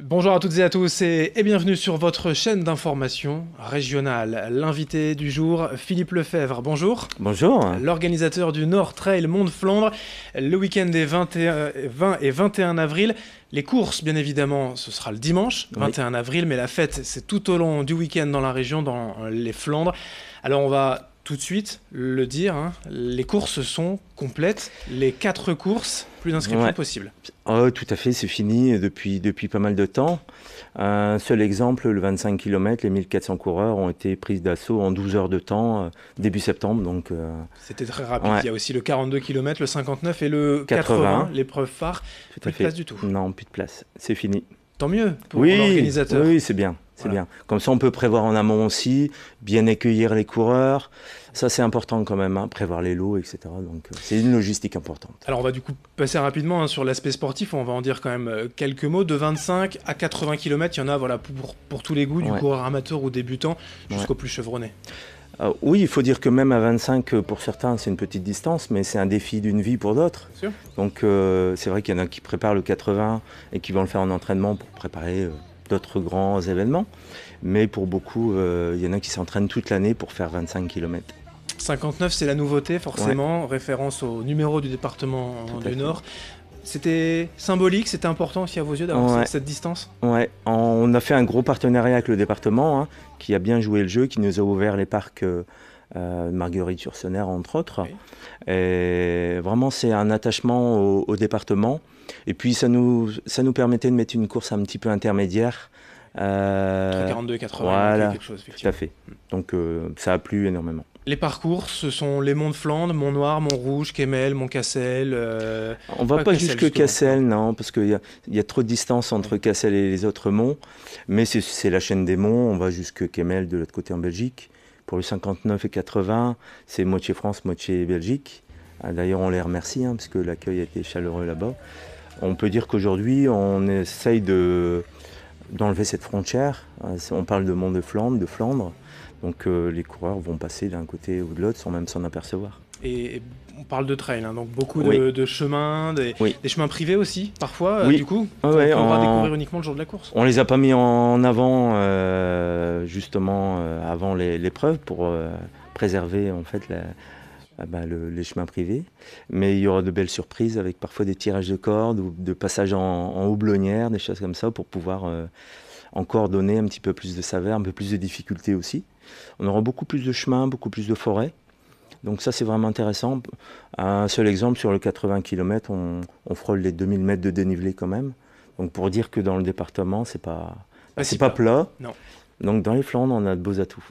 Bonjour à toutes et à tous et bienvenue sur votre chaîne d'information régionale. L'invité du jour, Philippe Lefebvre, bonjour. Bonjour. L'organisateur du Nord Trail Mont de Flandre, le week-end des 21, 20 et 21 avril. Les courses, bien évidemment, ce sera le dimanche, Oui. 21 avril, mais la fête, c'est tout au long du week-end dans la région, dans les Flandres. Alors on va tout de suite le dire, hein, les courses sont complètes, les 4 courses, plus d'inscriptions Ouais. possibles. Oh, tout à fait, c'est fini depuis pas mal de temps. Un seul exemple, le 25 km, les 1400 coureurs ont été pris d'assaut en 12 heures de temps, début septembre, donc C'était très rapide. ouais, Il y a aussi le 42 km, le 59 et le 80, 80, l'épreuve phare. tout Plus à de place fait. du tout. Non, plus de place, c'est fini. Tant mieux pour Oui, l'organisateur. oui, c'est bien, c'est Voilà. bien. Comme ça, on peut prévoir en amont aussi, bien accueillir les coureurs. Ça, c'est important quand même, hein, prévoir les lots, etc. Donc, c'est une logistique importante. Alors on va du coup passer rapidement sur l'aspect sportif, on va en dire quand même quelques mots. De 25 à 80 km, il y en a voilà, pour tous les goûts, du Ouais, coureur amateur ou débutant ouais. jusqu'au plus chevronné. Oui, il faut dire que même à 25, pour certains, c'est une petite distance, mais c'est un défi d'une vie pour d'autres. Sûr. Donc c'est vrai qu'il y en a qui préparent le 80 et qui vont le faire en entraînement pour préparer d'autres grands événements. Mais pour beaucoup, il y en a qui s'entraînent toute l'année pour faire 25 km. 59, c'est la nouveauté, Ouais, forcément, référence au numéro du département tout à du fait. Nord. C'était symbolique, c'était important aussi à vos yeux d'avoir Ouais, cette distance. ouais. On a fait un gros partenariat avec le département, hein, qui a bien joué le jeu, qui nous a ouvert les parcs Marguerite-sur-Sener, entre autres. Oui. Et vraiment, c'est un attachement au département. Et puis, ça nous permettait de mettre une course un petit peu intermédiaire. Entre Euh, 42 et 80, il manquait voilà, quelque chose, tout à effectivement. fait. Donc, ça a plu énormément. Les parcours, ce sont les monts de Flandre, Mont-Noir, Mont-Rouge, Kemmel, Mont-Cassel. On va Pas pas Cassel, jusque justement. Cassel, non, parce qu'il y a trop de distance Oui. entre Cassel et les autres monts. Mais c'est la chaîne des monts. On va jusque Kemmel de l'autre côté en Belgique. Pour le 59 et 80, c'est moitié France, moitié Belgique. D'ailleurs, on les remercie, hein, parce que l'accueil a été chaleureux là-bas. On peut dire qu'aujourd'hui, on essaye d'enlever cette frontière. On parle de Mont de Flandre. Donc les coureurs vont passer d'un côté ou de l'autre sans même s'en apercevoir. Et on parle de trail, hein, donc beaucoup Oui, de chemins, oui, des chemins privés aussi, parfois, oui. du coup, Ouais, qu'on ouais, pourra découvrir uniquement le jour de la course. on les a pas mis en avant justement avant l'épreuve pour préserver en fait les chemins privés. Mais il y aura de belles surprises avec parfois des tirages de cordes ou de passages en houblonnière, des choses comme ça pour pouvoir encore donner un petit peu plus de saveur, un peu plus de difficulté aussi. On aura beaucoup plus de chemins, beaucoup plus de forêts. Donc ça c'est vraiment intéressant. Un seul exemple, sur le 80 km, on frôle les 2000 mètres de dénivelé quand même. Donc pour dire que dans le département, Pas c'est si pas plat. plat. Non. Donc dans les Flandres, on a de beaux atouts.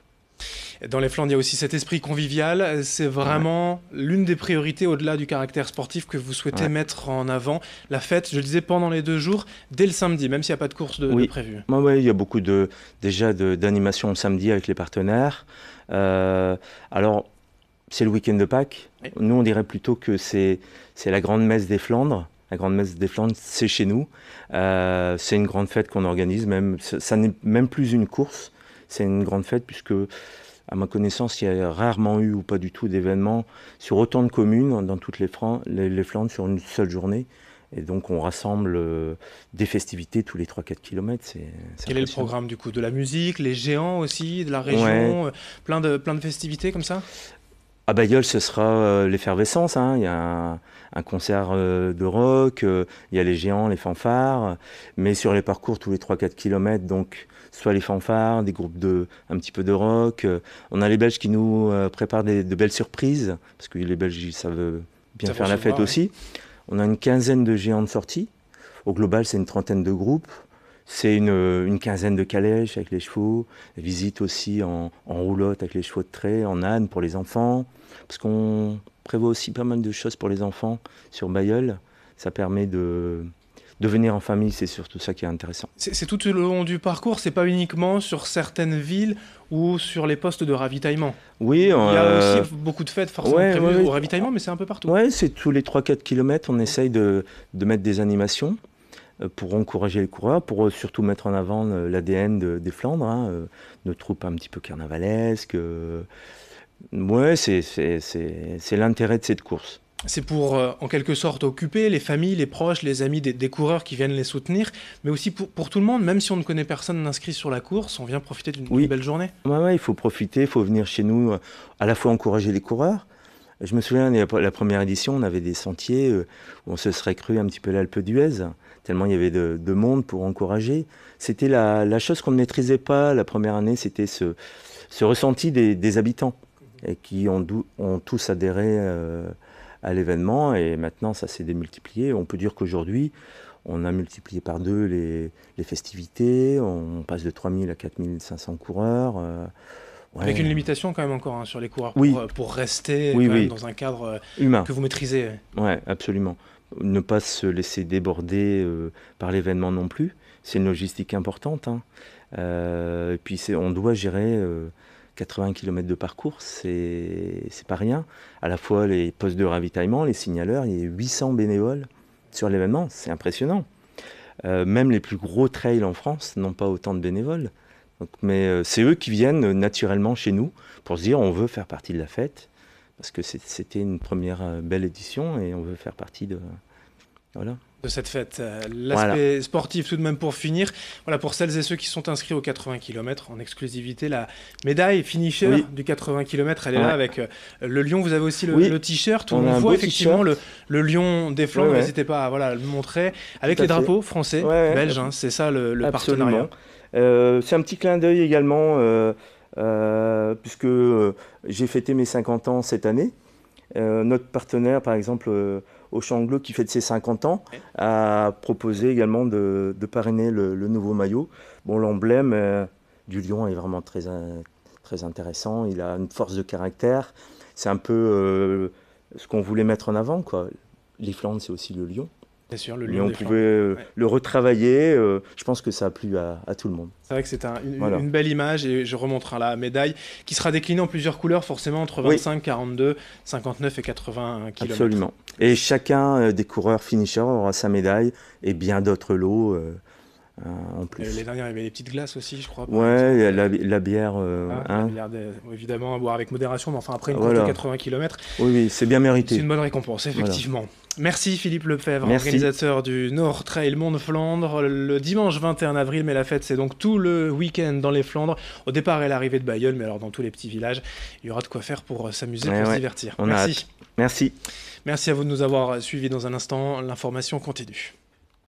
Dans les Flandres, il y a aussi cet esprit convivial. C'est Ouais, vraiment l'une des priorités au-delà du caractère sportif que vous souhaitez ouais. mettre en avant. La fête, je le disais, pendant les 2 jours, dès le samedi, même s'il n'y a pas de course de Oui, prévu. ouais, il y a beaucoup d'animations le samedi avec les partenaires. Alors, c'est le week-end de Pâques. Oui. Nous, on dirait plutôt que c'est la grande messe des Flandres. La grande messe des Flandres, c'est chez nous. C'est une grande fête qu'on organise. Même, ça n'est même plus une course. C'est une grande fête puisque, à ma connaissance, il y a rarement eu ou pas du tout d'événements sur autant de communes dans toutes les Flandres sur une seule journée. Et donc, on rassemble des festivités tous les 3-4 km. C'est Quel est le impressionnant. programme du coup? De la musique, les géants aussi, de la Ouais. région, plein de festivités comme ça? À Bailleul, ce sera l'effervescence, hein. Il y a un concert de rock, il y a les géants, les fanfares. Mais sur les parcours, tous les 3-4 km, donc soit les fanfares, des groupes un petit peu de rock. On a les Belges qui nous préparent de belles surprises, parce que les Belges, ils savent bien Ça va faire la fête recevoir, oui. aussi. On a une quinzaine de géants de sortie. Au global, c'est une trentaine de groupes. C'est une quinzaine de calèches avec les chevaux. Visite aussi en roulotte avec les chevaux de trait, en âne pour les enfants. Parce qu'on prévoit aussi pas mal de choses pour les enfants sur Bailleul. Ça permet de venir en famille, c'est surtout ça qui est intéressant. C'est tout le long du parcours, c'est pas uniquement sur certaines villes ou sur les postes de ravitaillement. Oui, Il y a aussi beaucoup de fêtes forcément ouais, prévues ouais, au ravitaillement, mais c'est un peu partout. ouais, c'est tous les 3-4 km, on essaye de mettre des animations pour encourager les coureurs, pour surtout mettre en avant l'ADN des Flandres, hein, nos troupes un petit peu carnavalesques. Ouais, c'est l'intérêt de cette course. C'est pour, en quelque sorte, occuper les familles, les proches, les amis des coureurs qui viennent les soutenir, mais aussi pour tout le monde, même si on ne connaît personne d'inscrit sur la course, on vient profiter d'une belle journée. Ouais, il faut profiter, il faut venir chez nous, à la fois encourager les coureurs. Je me souviens, la première édition, on avait des sentiers où on se serait cru un petit peu l'Alpe d'Huez, tellement il y avait de monde pour encourager. C'était la chose qu'on ne maîtrisait pas la première année, c'était ce ressenti des habitants, et qui ont tous adhéré à l'événement, et maintenant ça s'est démultiplié. On peut dire qu'aujourd'hui, on a multiplié par 2 les festivités, on passe de 3000 à 4500 coureurs. Ouais. Avec une limitation quand même encore sur les coureurs, pour rester dans un cadre humain que vous maîtrisez. Oui, absolument. Ne pas se laisser déborder par l'événement non plus. C'est une logistique importante. Et puis on doit gérer 80 km de parcours, c'est pas rien. À la fois les postes de ravitaillement, les signaleurs, il y a 800 bénévoles sur l'événement, c'est impressionnant. Même les plus gros trails en France n'ont pas autant de bénévoles. Donc, mais c'est eux qui viennent naturellement chez nous pour se dire on veut faire partie de la fête, parce que c'était une première belle édition et on veut faire partie de cette fête. L'aspect sportif tout de même pour finir. Voilà, pour celles et ceux qui sont inscrits aux 80 km en exclusivité, la médaille finisher du 80 km, elle est là avec le lion. Vous avez aussi le t-shirt où on voit effectivement le lion des Flandres. N'hésitez pas à le montrer avec les drapeaux français, belges. C'est ça le partenariat. C'est un petit clin d'œil également, puisque j'ai fêté mes 50 ans cette année. Notre partenaire, par exemple, Auchan qui fête ses 50 ans, a proposé également de parrainer le nouveau maillot. Bon, l'emblème du lion est vraiment très intéressant. Il a une force de caractère. C'est un peu ce qu'on voulait mettre en avant, quoi. Les Flandres, c'est aussi le lion. Bien sûr, le lion. On pouvait le retravailler. Je pense que ça a plu à tout le monde. C'est vrai que c'est une belle image, et je remonterai la médaille qui sera déclinée en plusieurs couleurs, forcément entre 25, 42, 59 et 80 km. Absolument. Et chacun des coureurs finishers aura sa médaille et bien d'autres lots en plus. Les dernières, il y avait les petites glaces aussi, je crois. Ouais, la bière. La bière évidemment, à boire avec modération, mais enfin après une course de 80 km. Oui, c'est bien mérité. C'est une bonne récompense, effectivement. Voilà. Merci Philippe Lefebvre, organisateur du Nord Trail Mont-de-Flandre. Le dimanche 21 avril, mais la fête c'est donc tout le week-end dans les Flandres, au départ et l'arrivée de Bailleul, mais alors dans tous les petits villages, il y aura de quoi faire pour s'amuser, pour se divertir. Merci. Merci à vous de nous avoir suivis. Dans un instant, l'information continue.